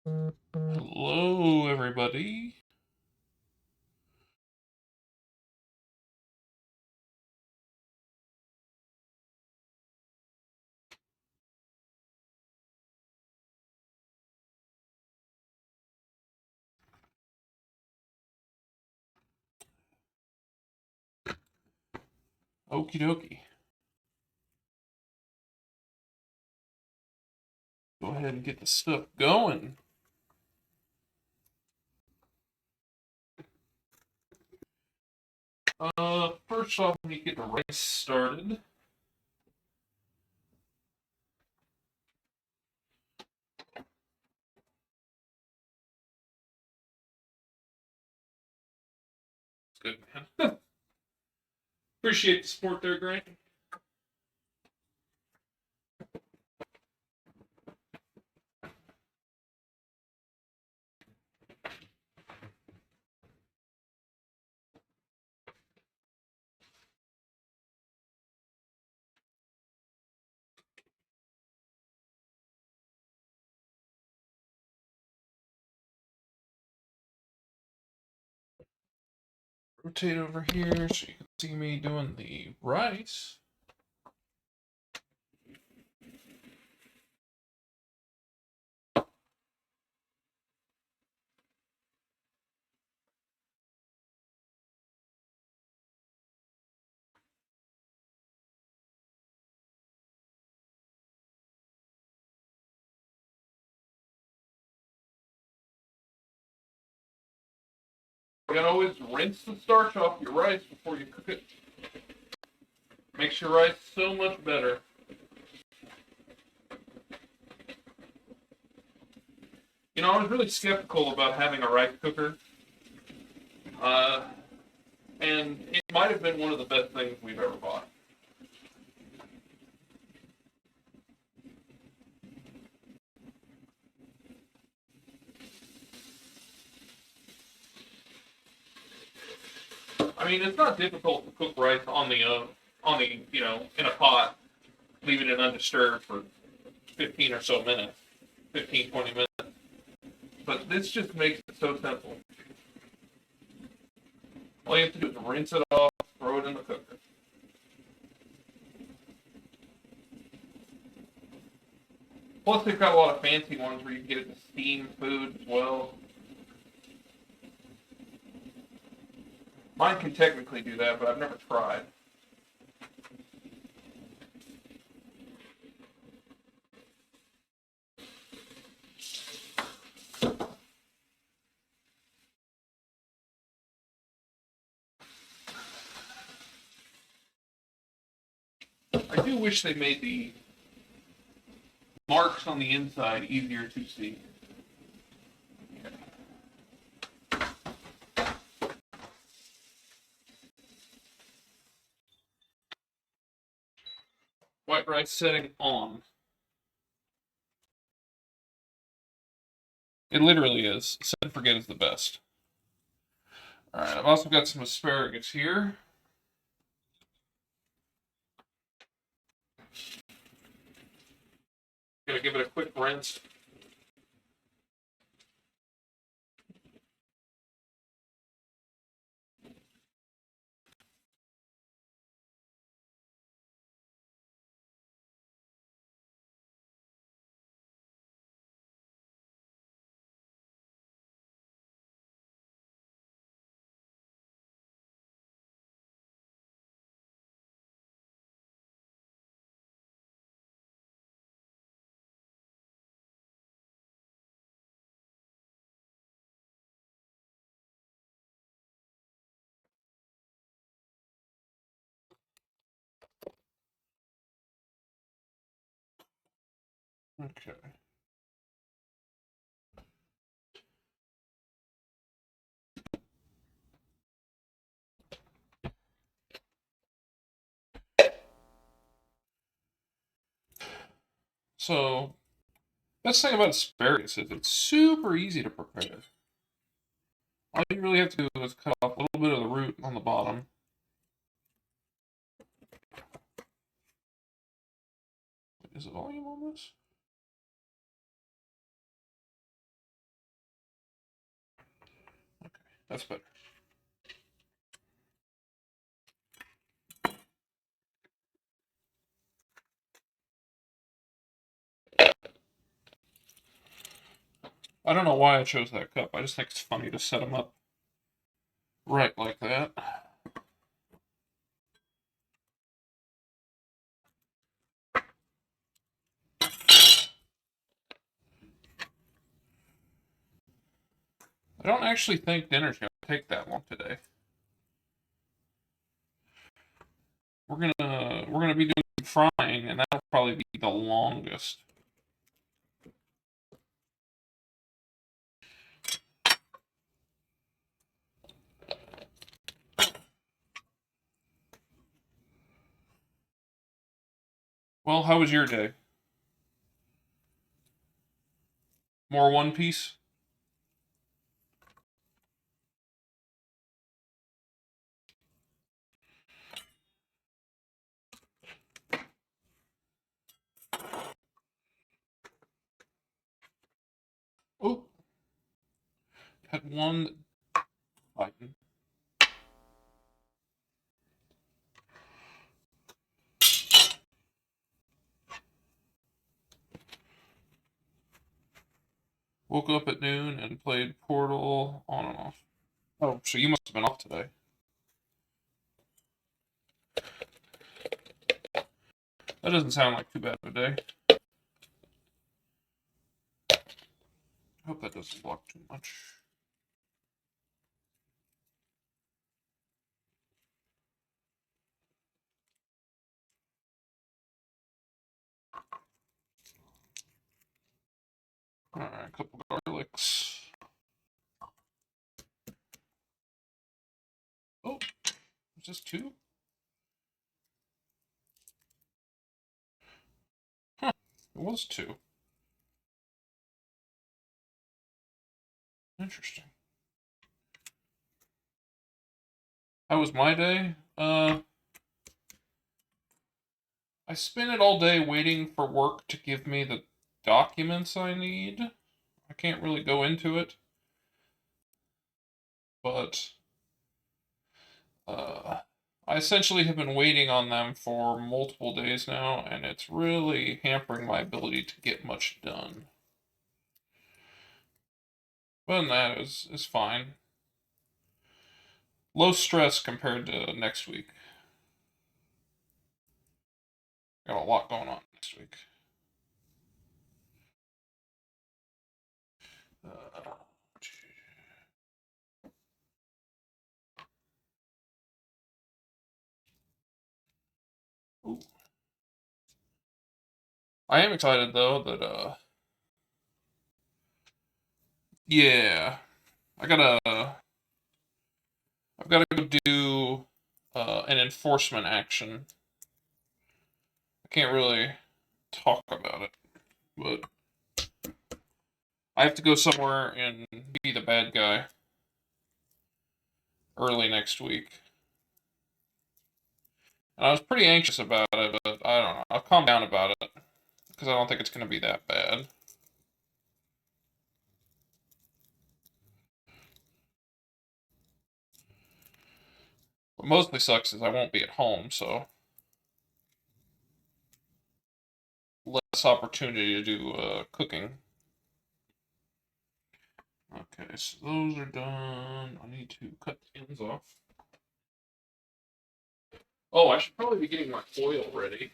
Hello, everybody. Okie dokie. Go ahead and get the stuff going. First off, we need to get the rice started. It's good, man. Appreciate the support there, Grant. Rotate over here so you can see me doing the rice. You gotta always rinse the starch off your rice before you cook it. Makes your rice so much better. You know, I was really skeptical about having a rice cooker. And it might have been one of the best things we've ever bought. I mean, it's not difficult to cook rice on the in a pot, leaving it undisturbed for 15 or so minutes, 15, 20 minutes. But this just makes it so simple. All you have to do is rinse it off, throw it in the cooker. Plus, they've got a lot of fancy ones where you can get it to steam food as well. Mine can technically do that, but I've never tried. I do wish they made the marks on the inside easier to see. White rice setting on. It literally is. Set and forget is the best. Alright, I've also got some asparagus here. Gonna give it a quick rinse. Okay. So, best thing about asparagus is it's super easy to prepare. All you really have to do is cut off a little bit of the root on the bottom. Is the volume on this? That's better. I don't know why I chose that cup. I just think it's funny to set them up right like that. I don't actually think dinner's gonna take that long today. We're gonna be doing some frying, and that'll probably be the longest. Well, how was your day? More One Piece? Oh, had one Biden. Woke up at noon and played Portal on and off. Oh, so you must have been off today. That doesn't sound like too bad of a day. I hope that doesn't block too much. Alright, a couple garlics. Oh, is this two? Huh, it was two. Interesting. How was my day? I spent it all day waiting for work to give me the documents I need. I can't really go into it, but I essentially have been waiting on them for multiple days now, and it's really hampering my ability to get much done. But that is fine. Low stress compared to next week. Got a lot going on next week. Uh, ooh. I am excited though that yeah, I gotta I've gotta go do an enforcement action. I can't really talk about it, but I have to go somewhere and be the bad guy early next week. And I was pretty anxious about it, but I don't know. I'll calm down about it because I don't think it's going to be that bad. What mostly sucks is I won't be at home, so less opportunity to do cooking. Okay, so those are done. I need to cut the ends off. Oh, I should probably be getting my foil ready.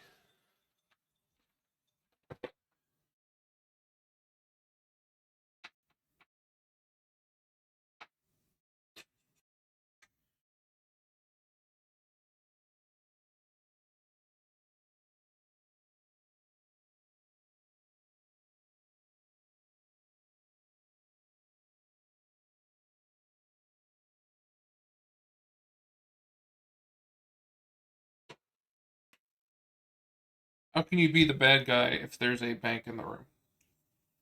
How can you be the bad guy if there's a bank in the room?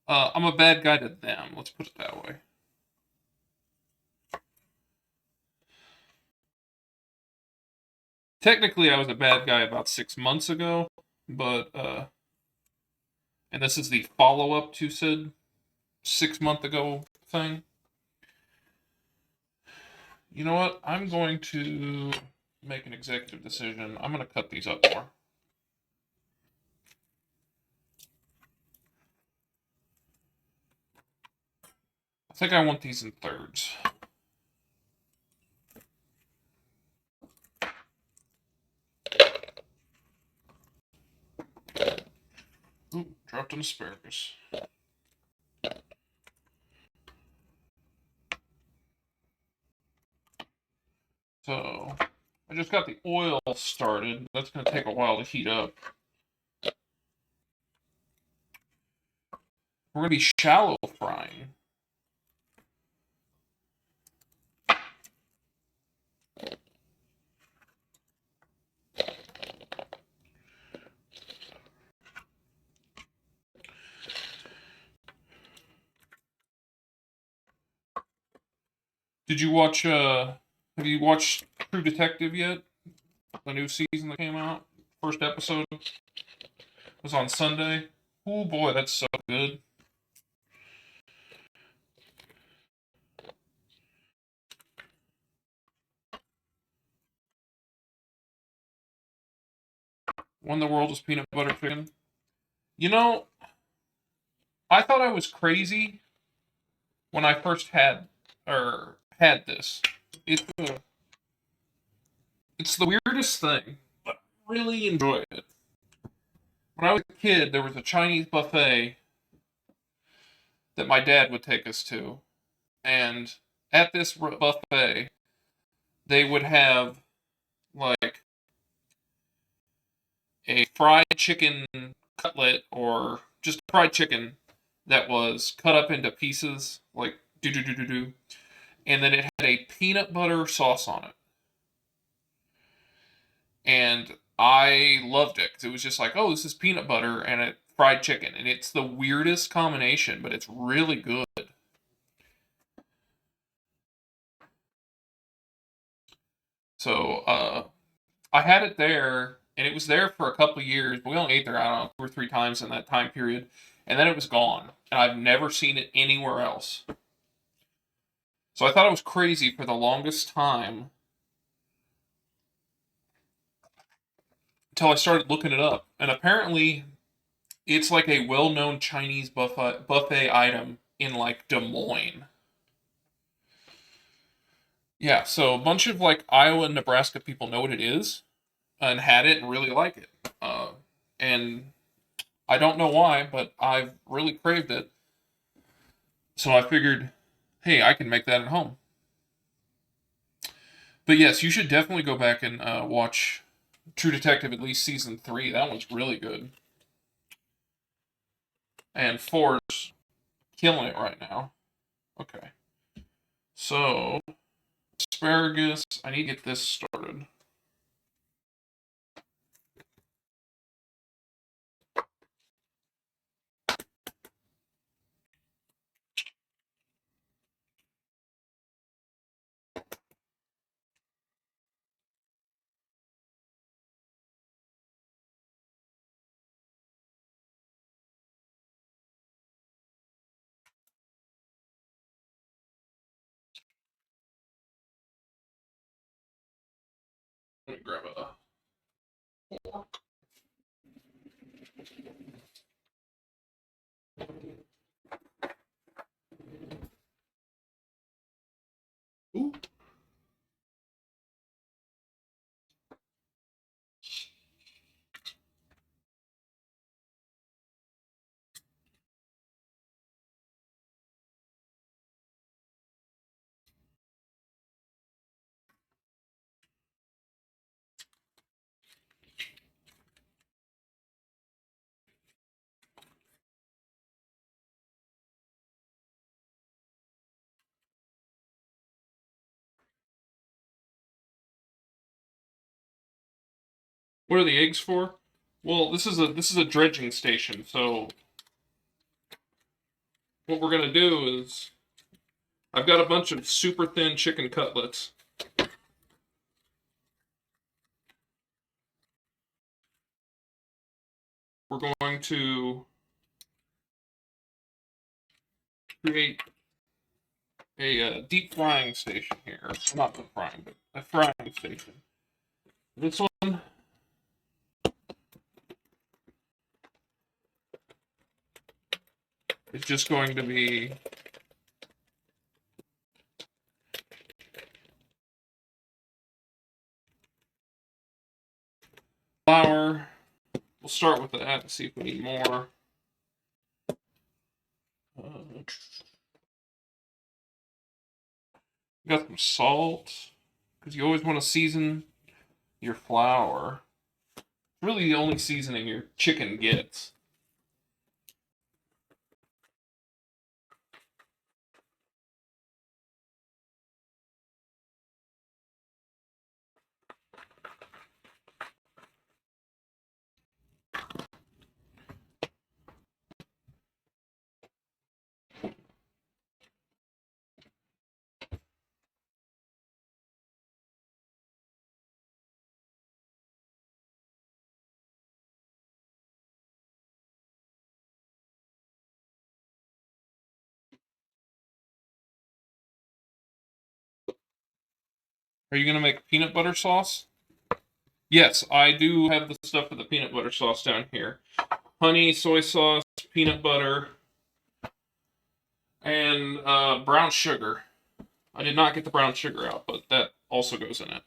I'm a bad guy to them. Let's put it that way. Technically, I was a bad guy about 6 months ago, but and this is the follow up to said 6 month ago thing. You know what? I'm going to make an executive decision. I'm going to cut these up more. I think I want these in thirds. Ooh, dropped an asparagus. So, I just got the oil started. That's going to take a while to heat up. We're going to be shallow frying. Did you watch, have you watched True Detective yet? The new season that came out? First episode was on Sunday. Oh boy, that's so good. When the world was peanut butter chicken. You know, I thought I was crazy when I first had this. It's it's the weirdest thing, but I really enjoy it. When I was a kid, there was a Chinese buffet that my dad would take us to, and at this buffet, they would have like a fried chicken cutlet or just fried chicken that was cut up into pieces, like do do do do do, and then it had a peanut butter sauce on it. And I loved it because it was just like, oh, this is peanut butter and a fried chicken, and it's the weirdest combination, but it's really good. So I had it there, and it was there for a couple of years, but we only ate there, I don't know, 2 or 3 times in that time period, and then it was gone, and I've never seen it anywhere else. So I thought it was crazy for the longest time until I started looking it up, and apparently it's like a well-known Chinese buffet item in like Des Moines. Yeah, so a bunch of like Iowa and Nebraska people know what it is and had it and really like it. And I don't know why, but I've really craved it. So I figured, hey, I can make that at home. But yes, you should definitely go back and watch True Detective, at least season 3. That one's really good. And 4's killing it right now. Okay. So, asparagus. I need to get this started. Let me grab a fork. Ooh. What are the eggs for? Well, this is a dredging station, so what we're gonna do is I've got a bunch of super thin chicken cutlets. We're going to create a deep frying station here. Not the frying, but a frying station. This one is just going to be flour. We'll start with that and see if we need more. Got some salt, because you always want to season your flour. It's really the only seasoning your chicken gets. Are you going to make peanut butter sauce? Yes, I do have the stuff for the peanut butter sauce down here. Honey, soy sauce, peanut butter, and brown sugar. I did not get the brown sugar out, but that also goes in it.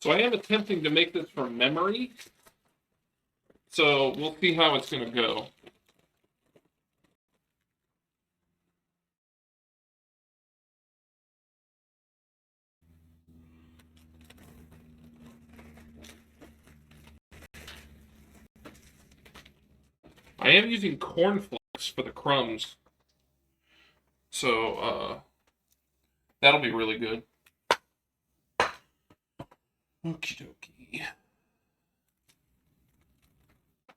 So I am attempting to make this from memory. So we'll see how it's going to go. I am using cornflakes for the crumbs. So that'll be really good. Okie dokie.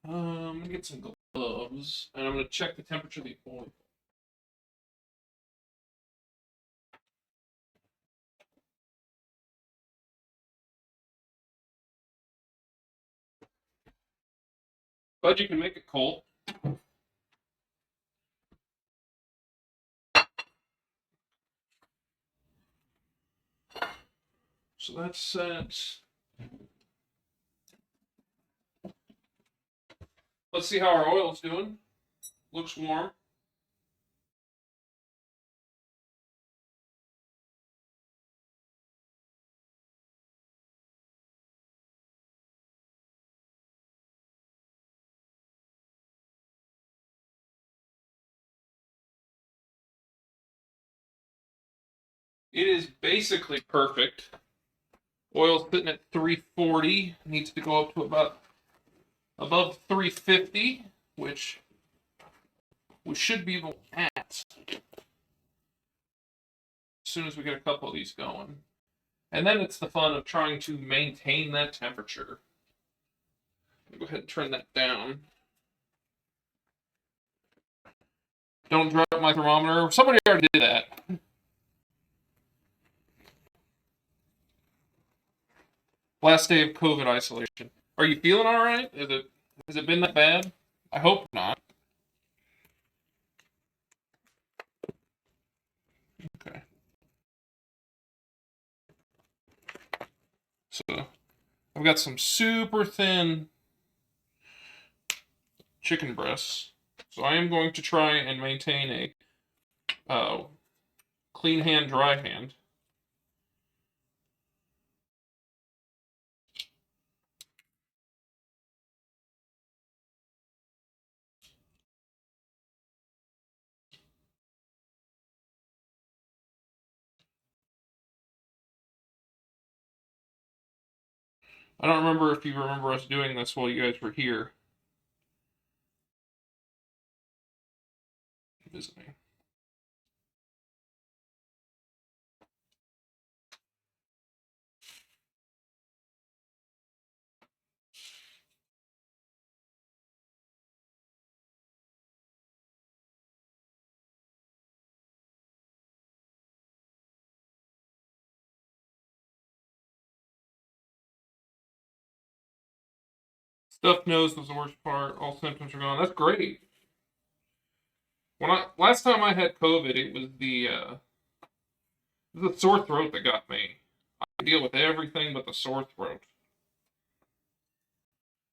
I'm gonna get some gloves, and I'm gonna check the temperature of the oil. But you can make it cold. So that's set. Let's see how our oil's doing. Looks warm. It is basically perfect. Oil's sitting at 340. Needs to go up to about above 350, which we should be able at as soon as we get a couple of these going. And then it's the fun of trying to maintain that temperature. Go ahead and turn that down. Don't drop my thermometer. Somebody already did that. Last day of COVID isolation. Are you feeling all right? Has it been that bad? I hope not. Okay. So I've got some super thin chicken breasts. So I am going to try and maintain a clean hand, dry hand. I don't remember if you remember us doing this while you guys were here visiting. Stuffed nose was the worst part. All symptoms are gone. That's great. Last time I had COVID, it was the sore throat that got me. I deal with everything but the sore throat.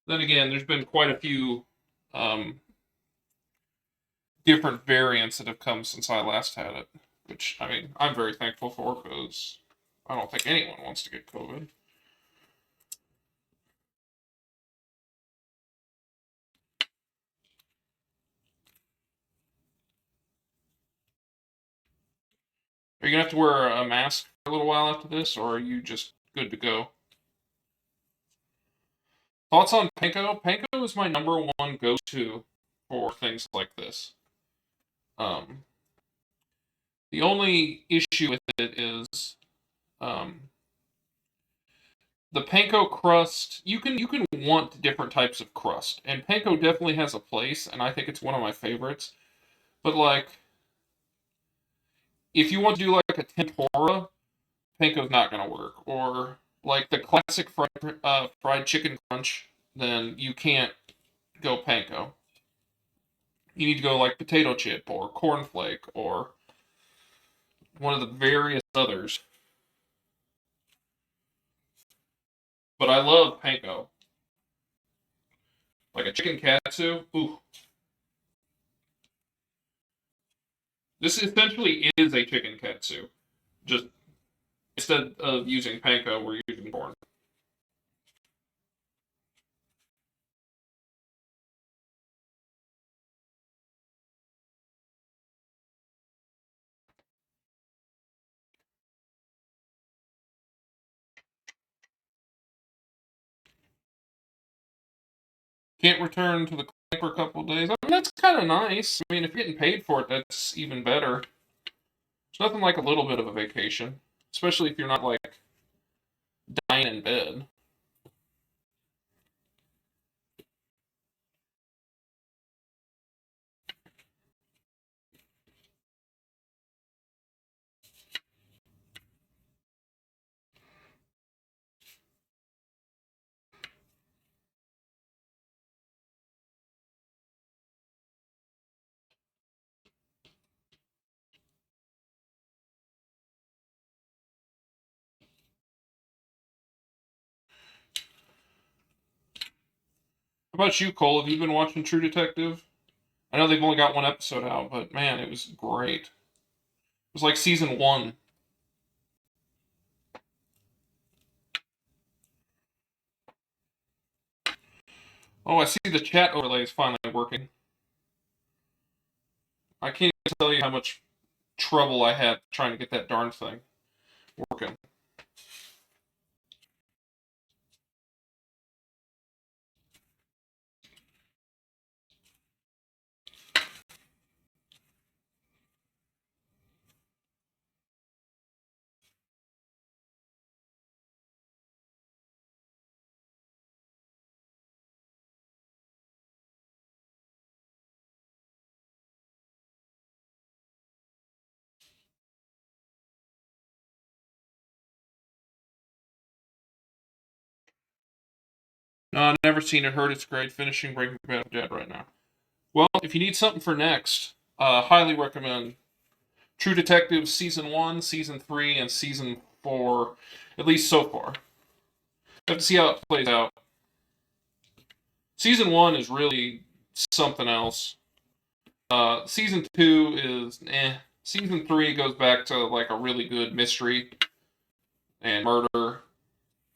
Then again, there's been quite a few um, different variants that have come since I last had it, which I mean I'm very thankful for because I don't think anyone wants to get COVID. Are you gonna have to wear a mask for a little while after this, or are you just good to go? Thoughts on panko? Panko is my number one go-to for things like this. Um, the only issue with it is um, the panko crust. You can want different types of crust, and panko definitely has a place, and I think it's one of my favorites. But like, if you want to do like a tempura, panko's not gonna work. Or like the classic fried chicken crunch, then you can't go panko. You need to go like potato chip or cornflake or one of the various others. But I love panko. Like a chicken katsu. Ooh, this essentially is a chicken katsu. Just instead of using panko, we're using corn. Can't return to the clinic for a couple of days. I mean, that's kind of nice. I mean, if you're getting paid for it, that's even better. It's nothing like a little bit of a vacation, especially if you're not like dying in bed. How about you, Cole? Have you been watching True Detective? I know they've only got one episode out, but man, it was great. It was like season one. Oh, I see the chat overlay is finally working. I can't even tell you how much trouble I had trying to get that darn thing working. No, I've never seen it. Heard it's great. Finishing Breaking Bad Dead right now. Well, if you need something for next, highly recommend True Detective season one, season three, and season four. At least so far. Have to see how it plays out. Season one is really something else. Season two is eh. Season three goes back to like a really good mystery and murder,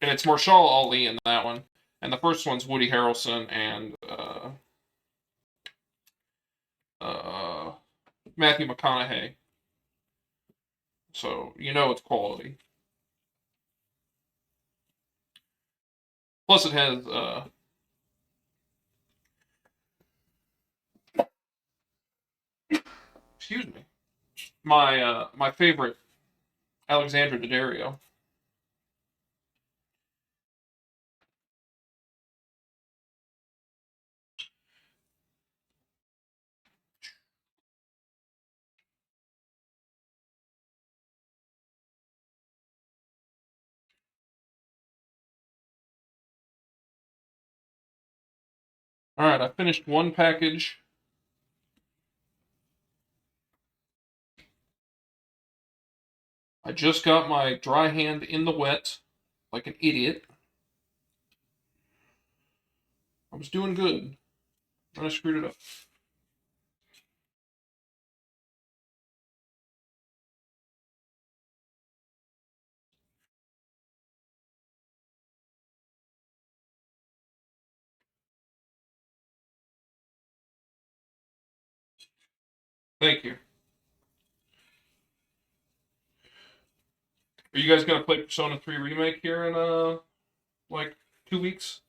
and it's Marshall Ali in that one. And the first one's Woody Harrelson and uh, Matthew McConaughey. So you know it's quality. Plus, it has excuse me, my favorite Alexandra Daddario. Alright, I finished one package. I just got my dry hand in the wet, like an idiot. I was doing good, and I screwed it up. Thank you. Are you guys gonna play Persona 3 Remake here in like 2 weeks?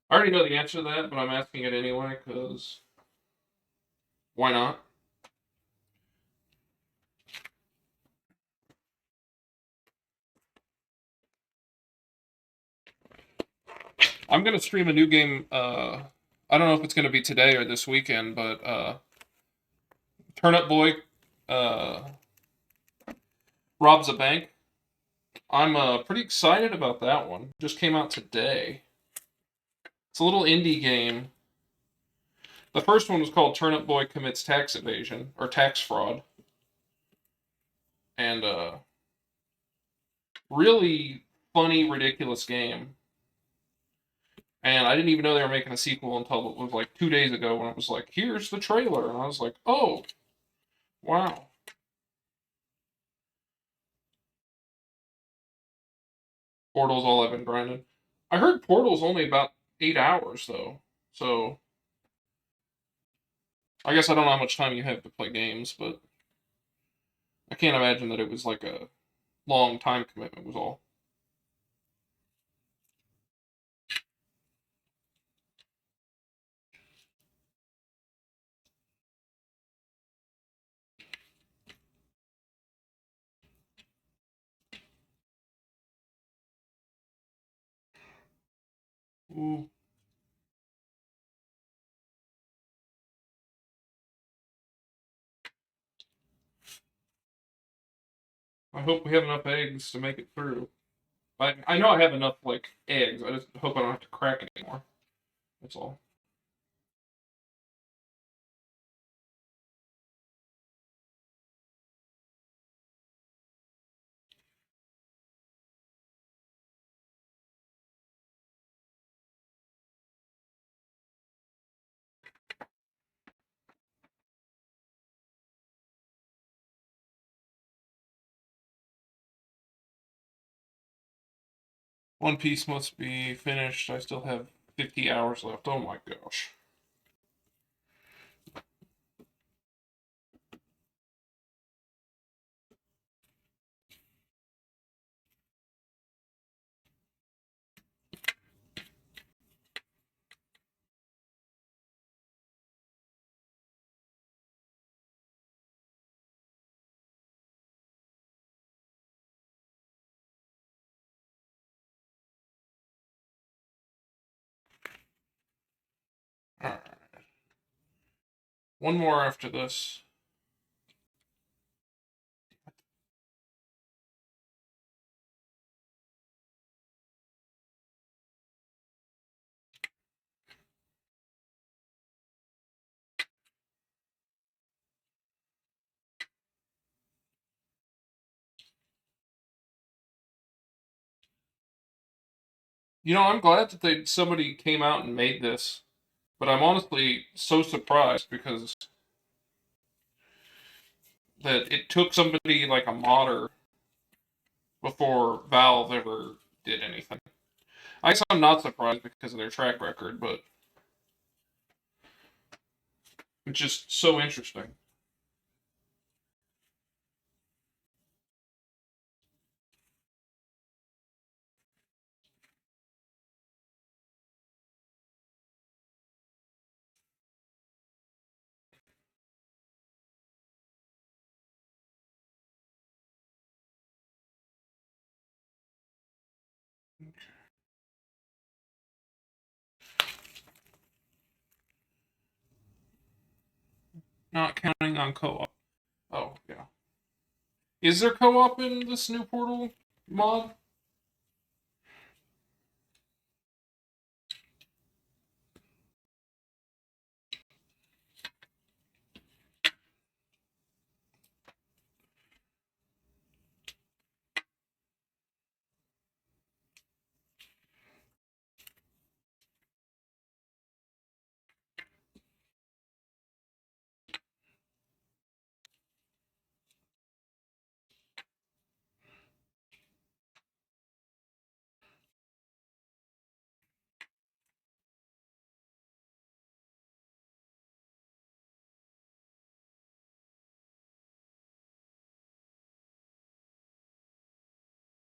I already know the answer to that, but I'm asking it anyway, because why not? I'm gonna stream a new game, I don't know if it's gonna be today or this weekend, but Turnip Boy uh robs a bank. I'm pretty excited about that one. Just came out today. It's a little indie game. The first one was called Turnip Boy Commits Tax Evasion or Tax Fraud, and really funny, ridiculous game. And I didn't even know they were making a sequel until it was like 2 days ago when it was like, here's the trailer, and I was like, oh, wow. Portal's all I've been grinding. I heard Portal's only about 8 hours though, so I guess I don't know how much time you have to play games, but I can't imagine that it was like a long time commitment was all. Ooh. I hope we have enough eggs to make it through. I know I have enough like eggs. I just hope I don't have to crack anymore. That's all. One Piece must be finished. I still have 50 hours left. Oh my gosh. Alright. One more after this. I'm glad that somebody came out and made this, but I'm honestly so surprised because that it took somebody like a modder before Valve ever did anything. I guess I'm not surprised because of their track record, but it's just so interesting. Not counting on co-op. Oh, yeah. Is there co-op in this new Portal mod?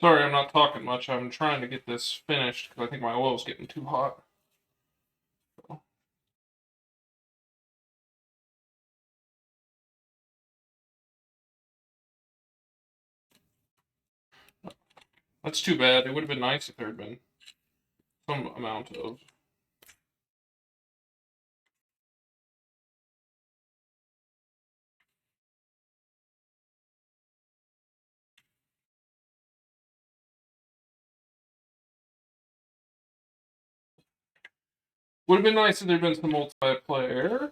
Sorry, I'm not talking much. I'm trying to get this finished because I think my oil's getting too hot. That's too bad. It would have been nice if there had been some amount of. Would have been nice if there had been some multiplayer.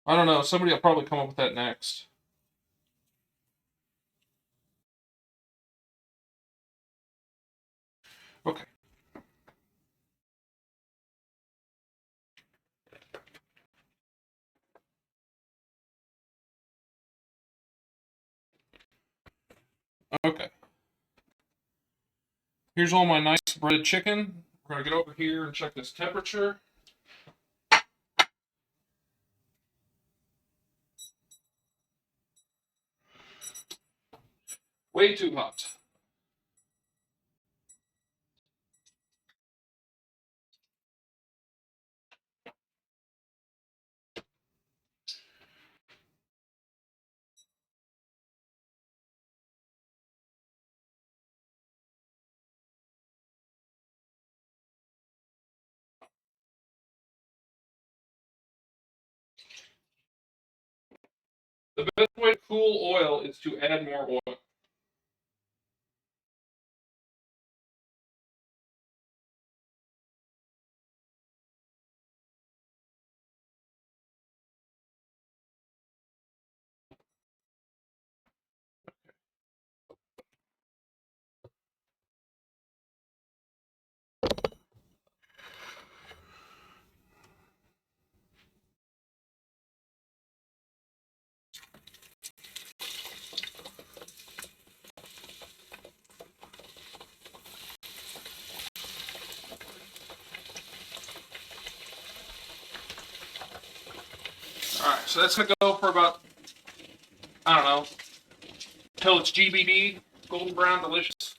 I don't know. Somebody will probably come up with that next. Okay. Okay. Here's all my nice breaded chicken. We're going to get over here and check this temperature. Way too hot. The best way to cool oil is to add more oil. Alright, so that's going to go for about, I don't know, till it's GBD, golden brown, delicious.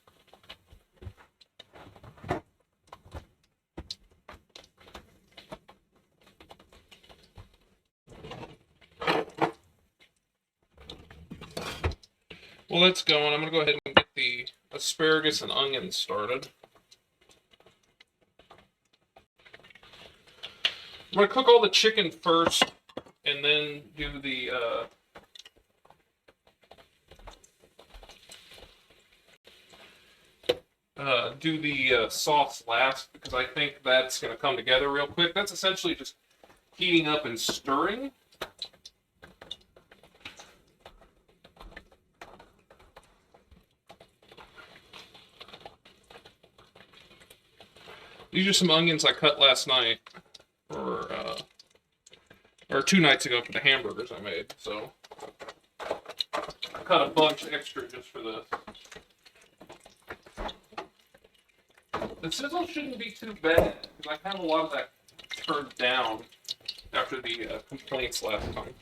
Well, that's going. I'm going to go ahead and get the asparagus and onions started. I'm going to cook all the chicken first and then do the sauce last because I think that's going to come together real quick. That's essentially just heating up and stirring. These are some onions I cut last night, or 2 nights ago for the hamburgers I made. So I cut a bunch extra just for this. The sizzle shouldn't be too bad because I have a lot of that turned down after the complaints last time.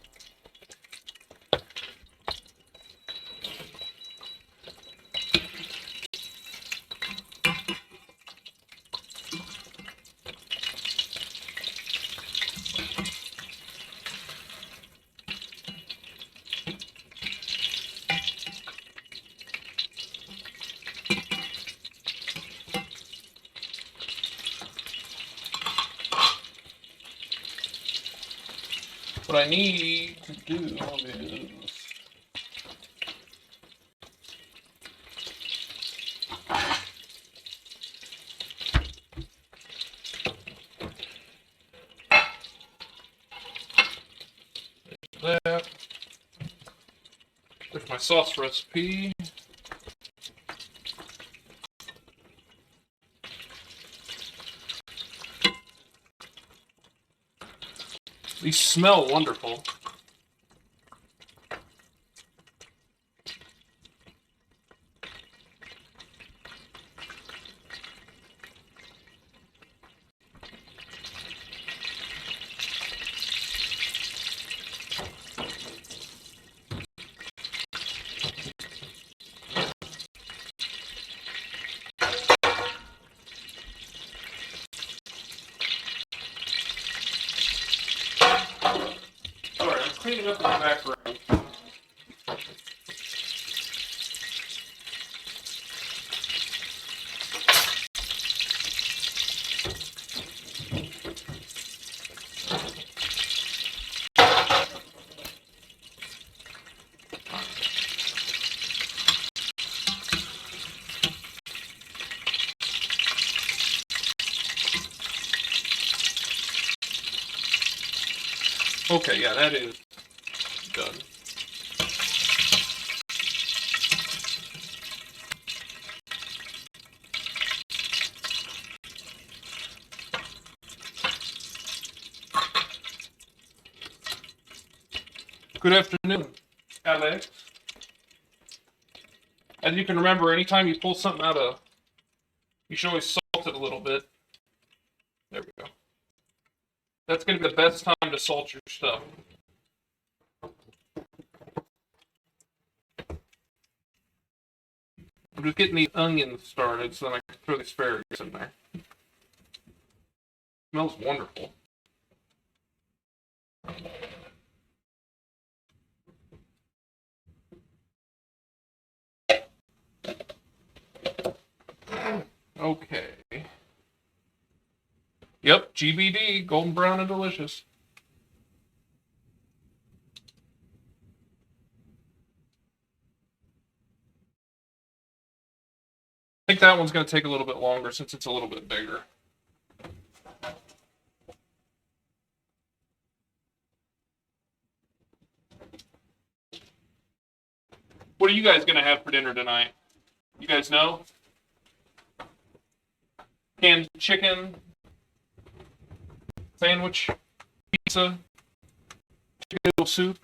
What I need to do is that. There's my sauce recipe. These smell wonderful. clean up in the back room. Okay, yeah, that is done. Good afternoon, Alex. As you can remember, anytime you pull something out of, you should always salt it a little bit. There we go. That's going to be the best time to salt your stuff. I'm just getting these onions started so then I can throw the asparagus in there. Smells wonderful. Okay. Yep, GBD, golden brown and delicious. I think that one's going to take a little bit longer since it's a little bit bigger. What are you guys going to have for dinner tonight? You guys know? Canned chicken, sandwich, pizza, chicken noodle soup.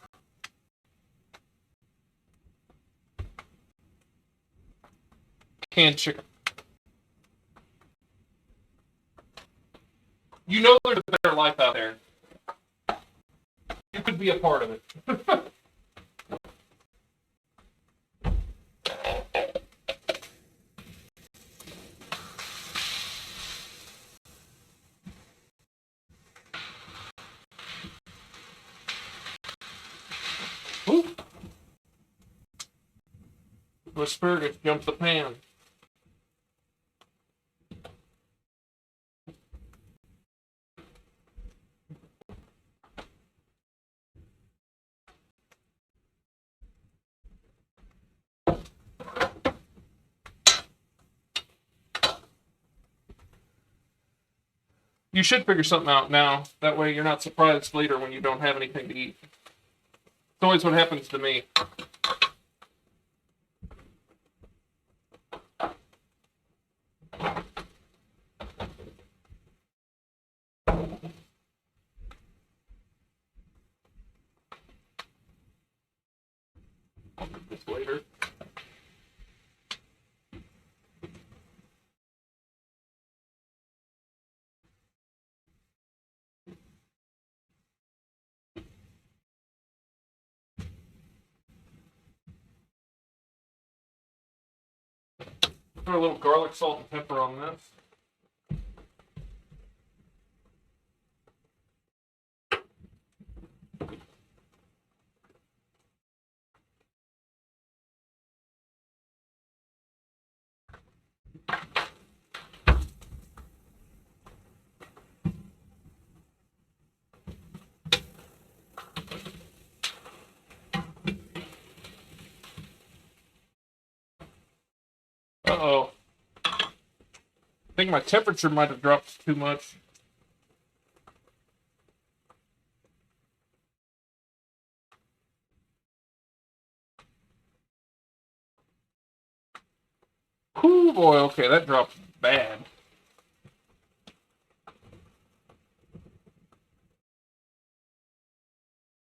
Canned chicken. You know there's a better life out there. You could be a part of it. Ooh. The asparagus jumped the pan. You should figure something out now. That way you're not surprised later when you don't have anything to eat. It's always what happens to me. I'll do this later. Throw a little garlic, salt, and pepper on this. Uh-oh. I think my temperature might have dropped too much. Ooh, boy, okay, that dropped bad.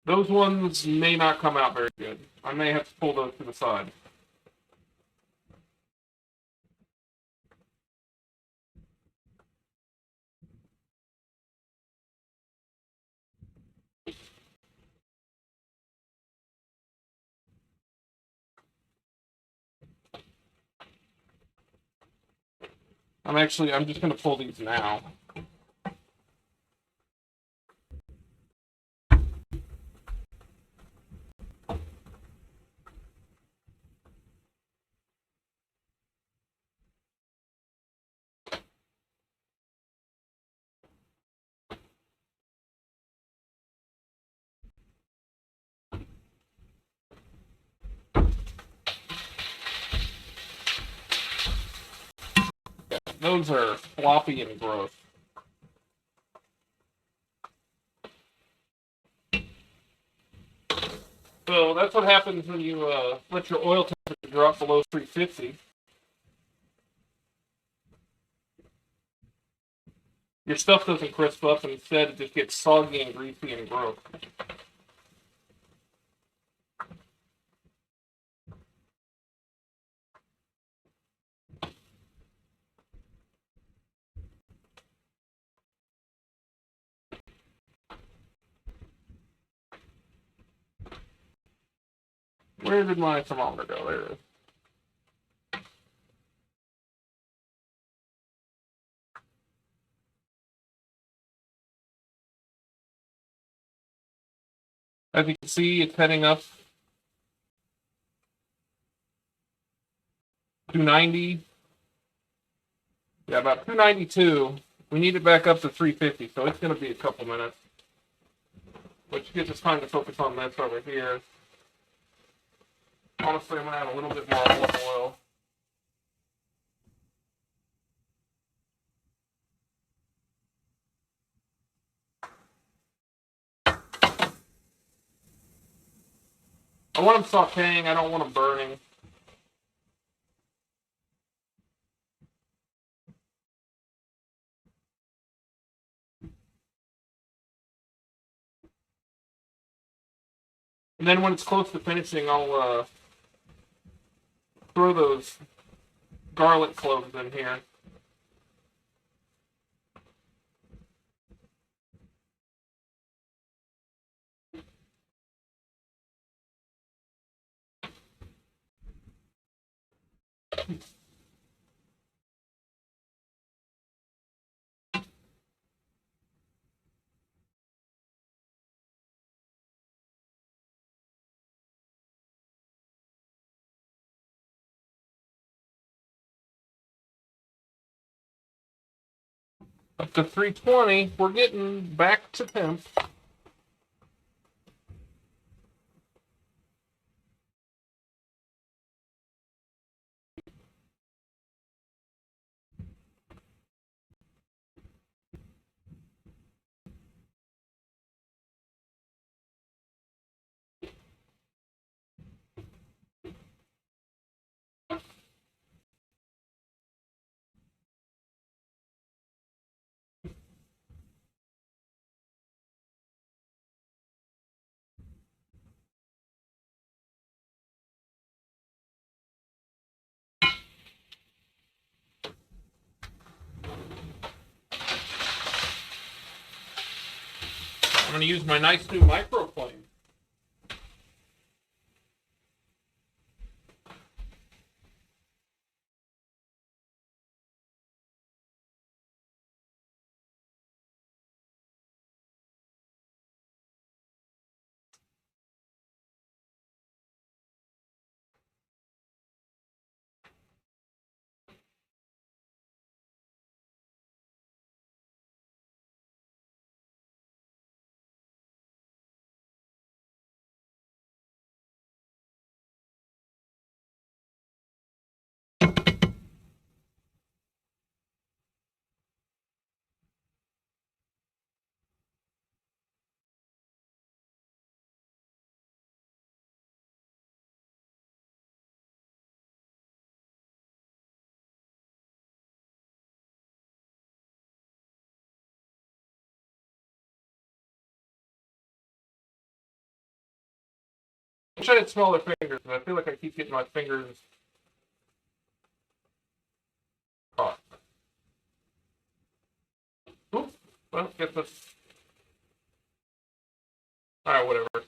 Those ones may not come out very good. I may have to pull those to the side. I'm just going to pull these now. those are floppy and gross. So that's what happens when you let your oil temperature drop below 350. Your stuff doesn't crisp up, and instead it just gets soggy and greasy and gross. Where did my thermometer go? There it is. As you can see, it's heading up 290. Yeah, about 292. We need it back up to 350, so it's going to be a couple minutes. Which gives us time to focus on this over here. Honestly, I'm going to add a little bit more olive oil. I want them sauteing. I don't want them burning. And then when it's close to finishing, I'll throw those garlic cloves in here. Up to 320, we're getting back to temp. I'm going to use my nice new microplane. I wish I had smaller fingers, but I feel like I keep getting my fingers caught. Oops. Well, guess that's... Alright, whatever.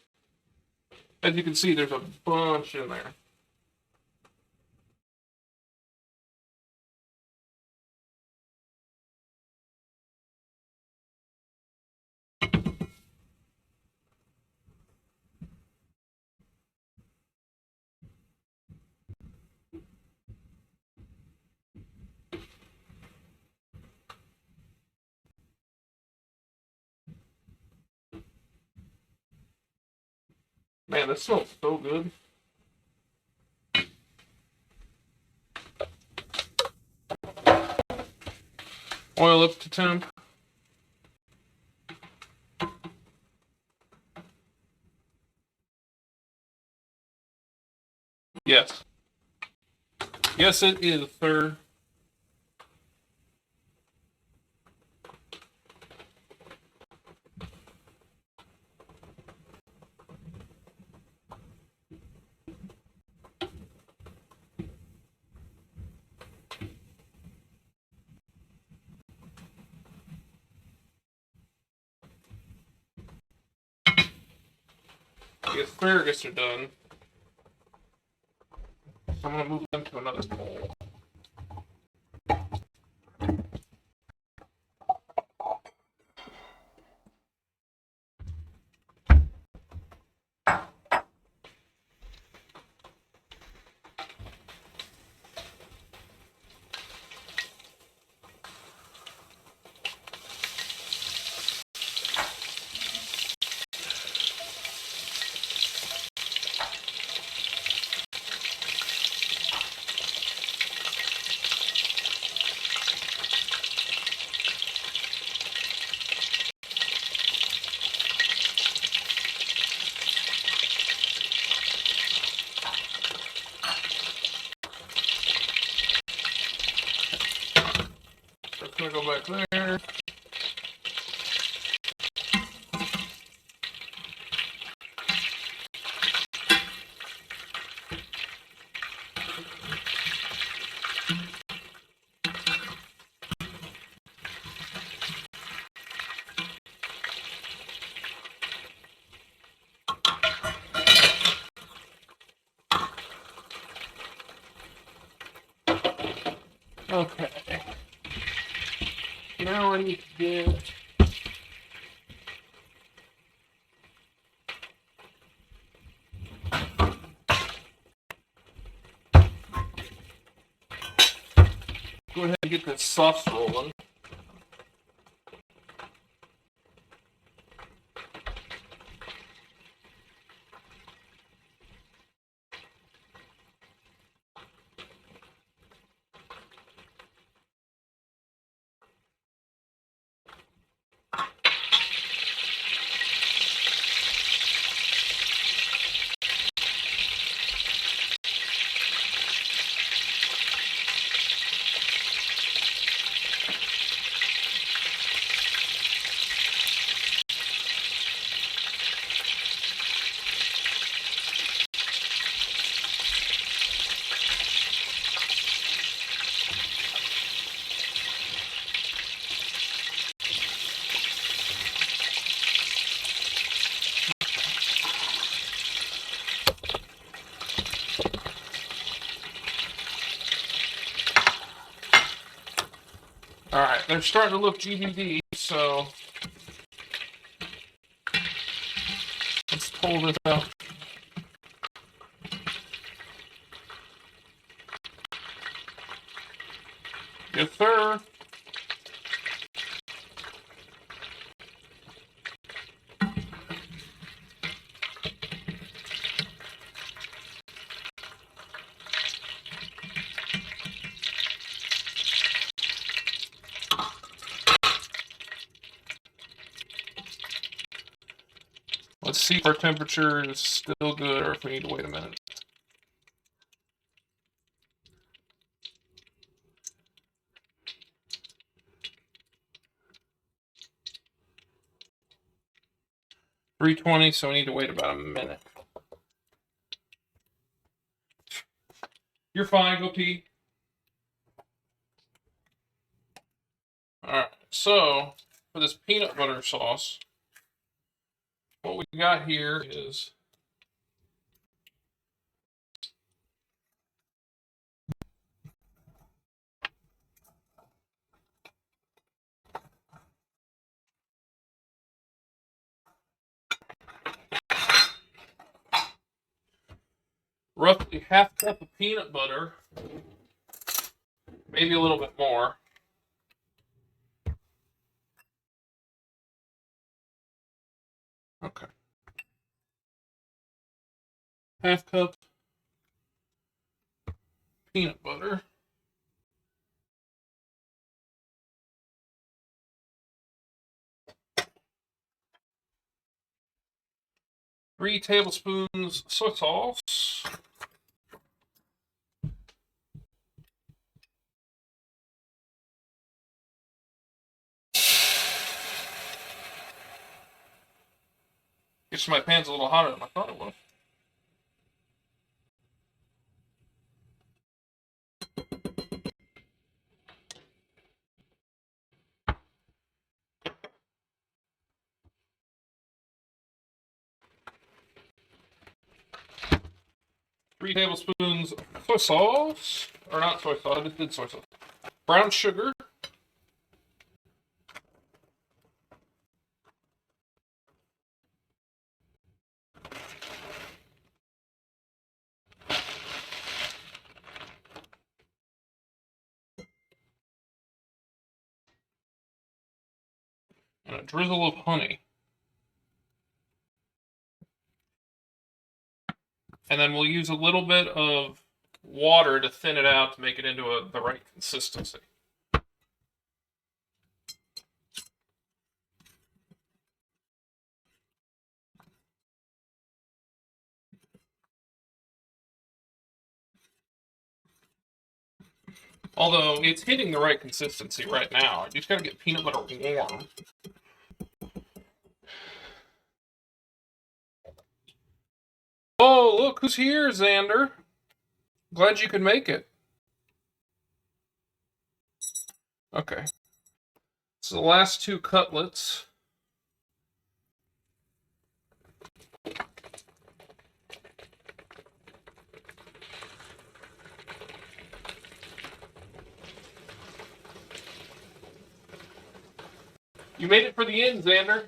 As you can see, there's a bunch in there. Man, this smells so good. Oil up to temp. Yes. Yes, it is, sir. The asparagus are done. So I'm going to move them to another bowl. That's going to go back there. Okay. Now I need to get... Go ahead and get this sauce rolling. Alright, they're starting to look GBD, so let's pull this out. Yes, sir. Let's see if our temperature is still good or if we need to wait a minute. .320, so we need to wait about a minute. You're fine, go pee. Alright, so for this peanut butter sauce, what we got here is roughly half cup of peanut butter, maybe a little bit more. Okay. Half cup peanut butter. 3 tablespoons soy sauce. Guess my pan's a little hotter than I thought it was. Three tablespoons soy sauce, or not soy sauce, I just did soy sauce. Brown sugar. And a drizzle of honey. And then we'll use a little bit of water to thin it out to make it into the right consistency. Although it's hitting the right consistency right now. I just gotta get peanut butter warm. Oh, look who's here, Xander. Glad you could make it. Okay. So the last 2 cutlets. You made it for the end, Xander.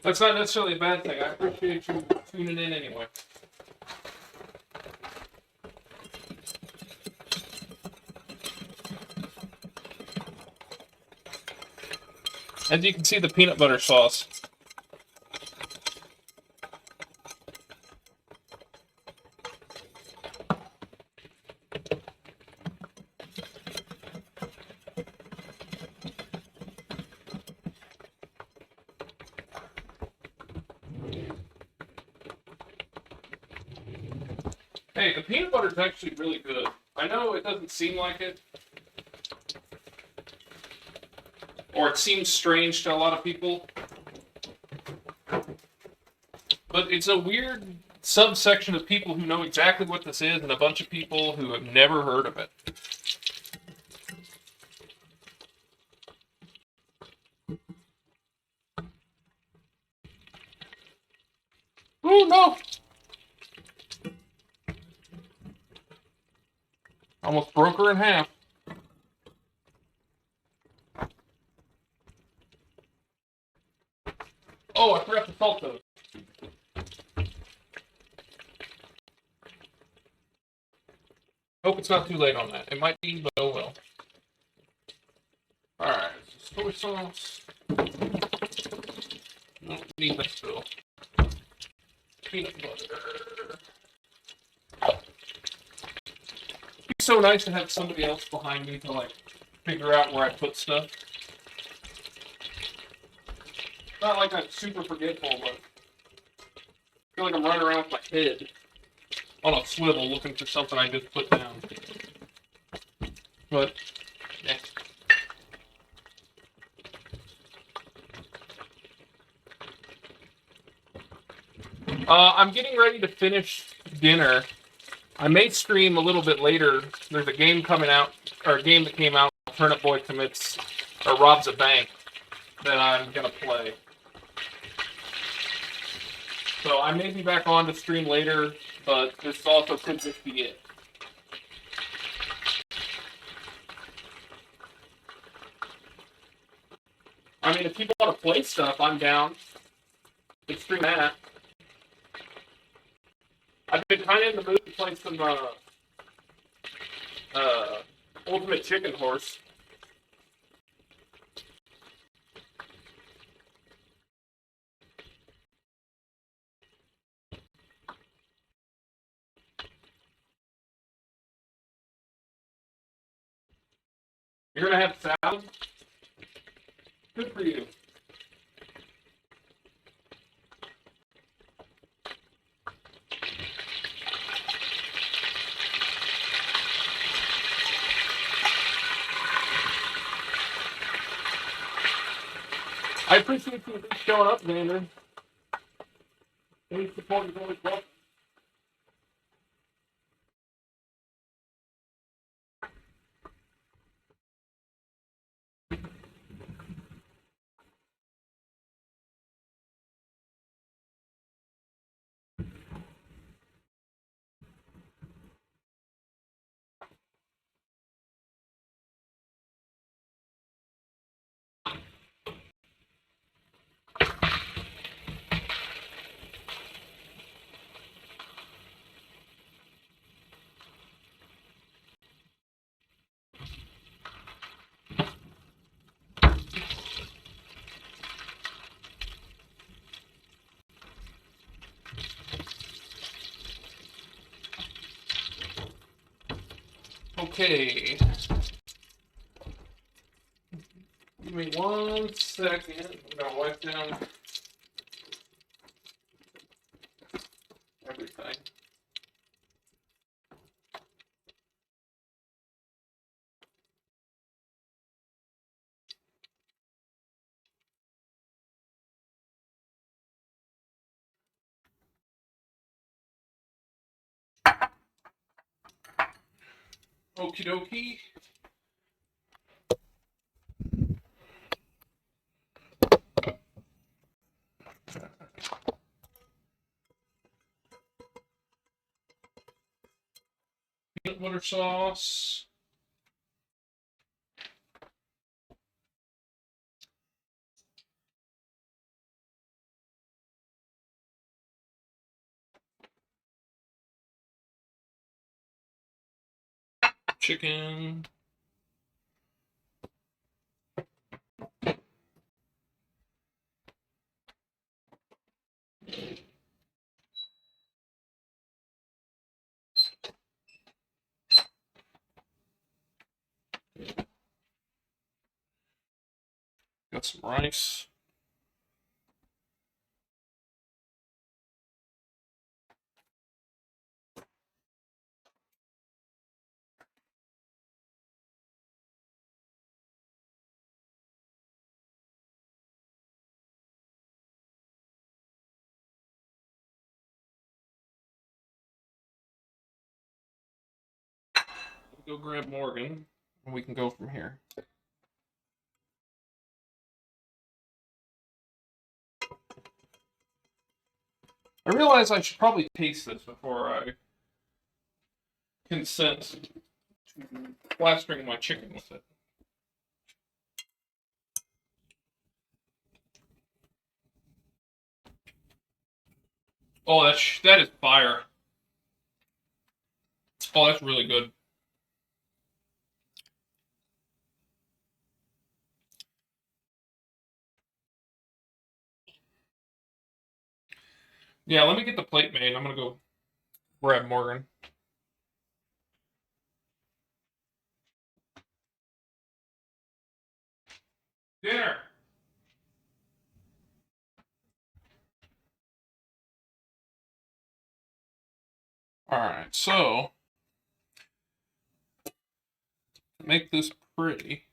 That's not necessarily a bad thing. I appreciate you tuning in anyway. As you can see, the peanut butter sauce. Hey, the peanut butter is actually really good. I know it doesn't seem like it, or it seems strange to a lot of people, but it's a weird subsection of people who know exactly what this is and a bunch of people who have never heard of it. Oh no! Almost broke her in half. Oh, I forgot to salt those. Hope it's not too late on that. It might be, but oh well. Alright, so soy sauce. Don't need that still. Peanut butter. It's so nice to have somebody else behind me to like figure out where I put stuff. Not like I'm super forgetful, but I feel like I'm running around with my head on a swivel looking for something I just put down. But, yeah. I'm getting ready to finish dinner. I may stream a little bit later. There's a game coming out, or a game that came out, Turnip Boy Commits, or Robs a Bank, that I'm going to play. So I may be back on to stream later, but this also could just be it. I mean, if people want to play stuff, I'm down. Let's stream that. I've been kind of in the mood to play some Ultimate Chicken Horse. You're gonna have salad? Good for you. I appreciate you showing up, Xander. Any support is always welcome. Okay. Give me 1 second. I'm gonna wipe down everything. Okie dokie. Peanut butter sauce. Chicken. Got some rice. Go grab Morgan, and we can go from here. I realize I should probably taste this before I consent to plastering my chicken with it. Oh, that is fire. Oh, that's really good. Yeah, let me get the plate made. I'm gonna go grab Morgan. Dinner. All right, so to make this pretty.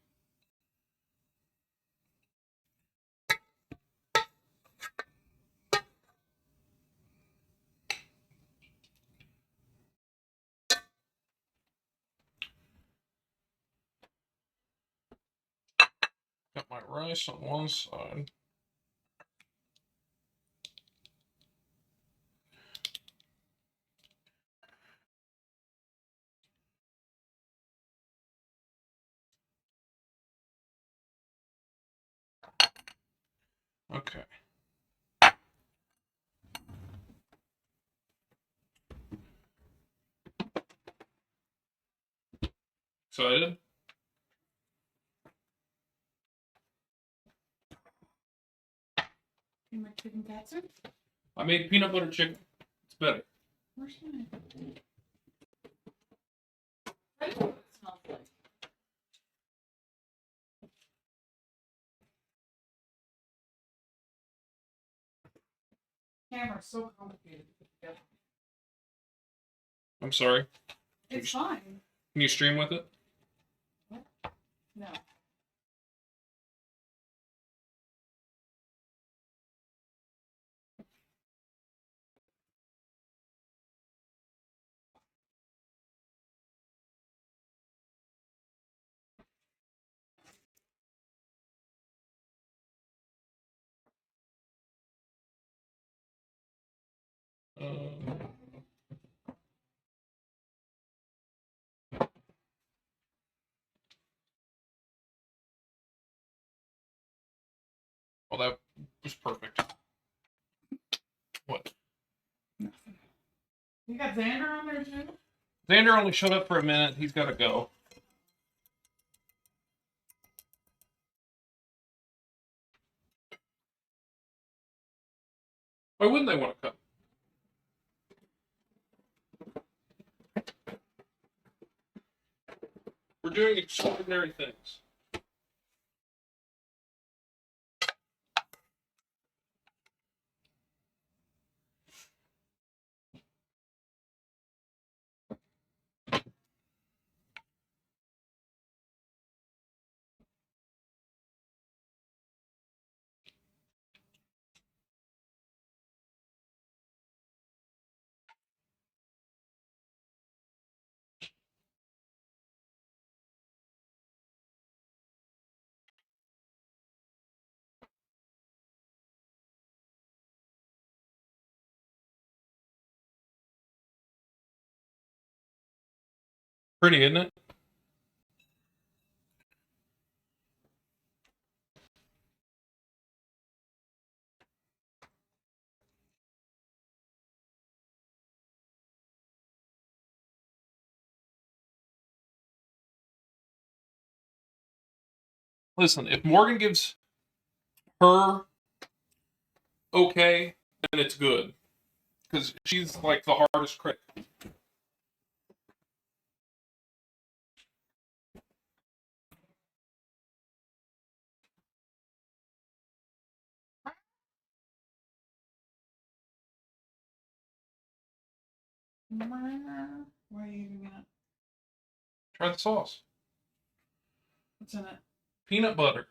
Got my rice on one side. Okay. Excited? You make chicken katsu? I made peanut butter chicken. It's better. Where's mine? That's what it smells like. Camera's so complicated to put together. I'm sorry. It's fine. Can you stream with it? No. Well, that was perfect. What? Nothing. You got Xander on there too? Xander only showed up for a minute. He's got to go. Why wouldn't they want to come? We're doing extraordinary things. Pretty, isn't it? Listen, if Morgan gives her okay, then it's good. Because she's like the hardest critic. Where are you even gonna? Try the sauce. What's in it? Peanut butter.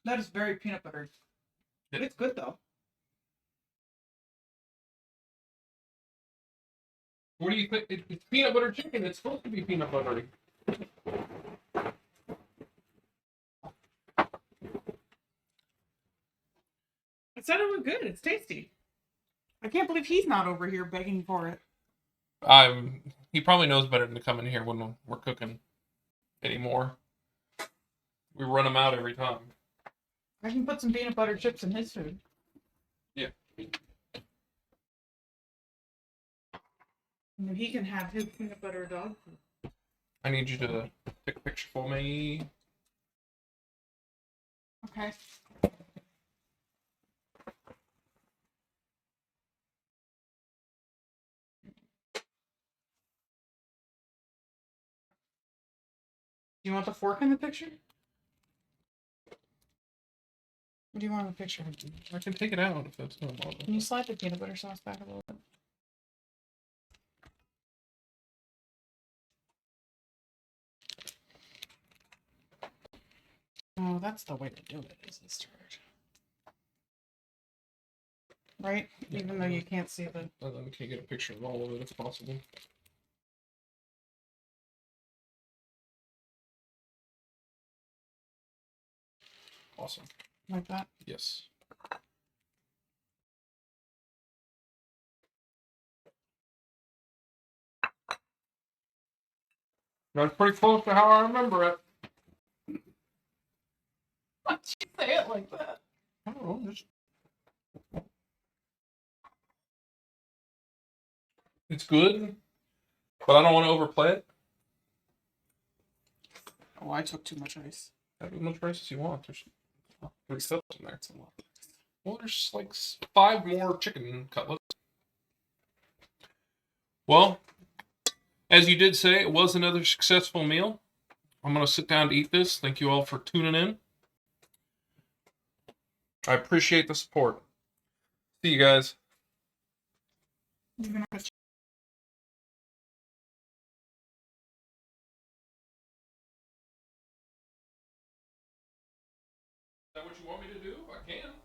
That is very peanut buttery. Yeah. It's good though. What do you think? It's peanut butter chicken. It's supposed to be peanut buttery. I said it was good. It's tasty. I can't believe he's not over here begging for it. He probably knows better than to come in here when we're cooking anymore. We run him out every time. I can put some peanut butter chips in his food. Yeah. And he can have his peanut butter dog food. I need you to take a picture for me. Okay. Do you want the fork in the picture? What do you want in the picture? I can take it out if that's no bother. Can you slide the peanut butter sauce back a little bit? Oh, that's the way to do it, is this turd. Right? Yeah. Even though you can't see the... And then we can get a picture of all of it if possible. Awesome. Like that? Yes. That's pretty close to how I remember it. Why'd you say it like that? I don't know, just... It's good, but I don't want to overplay it. Oh, I took too much ice. Have as much rice as you want. There's 3 cups in there. That's a lot. Well, there's like 5 more chicken cutlets. Well, as you did say, it was another successful meal. I'm going to sit down to eat this. Thank you all for tuning in. I appreciate the support. See you guys. You're gonna have to- Is that what you want me to do? I can.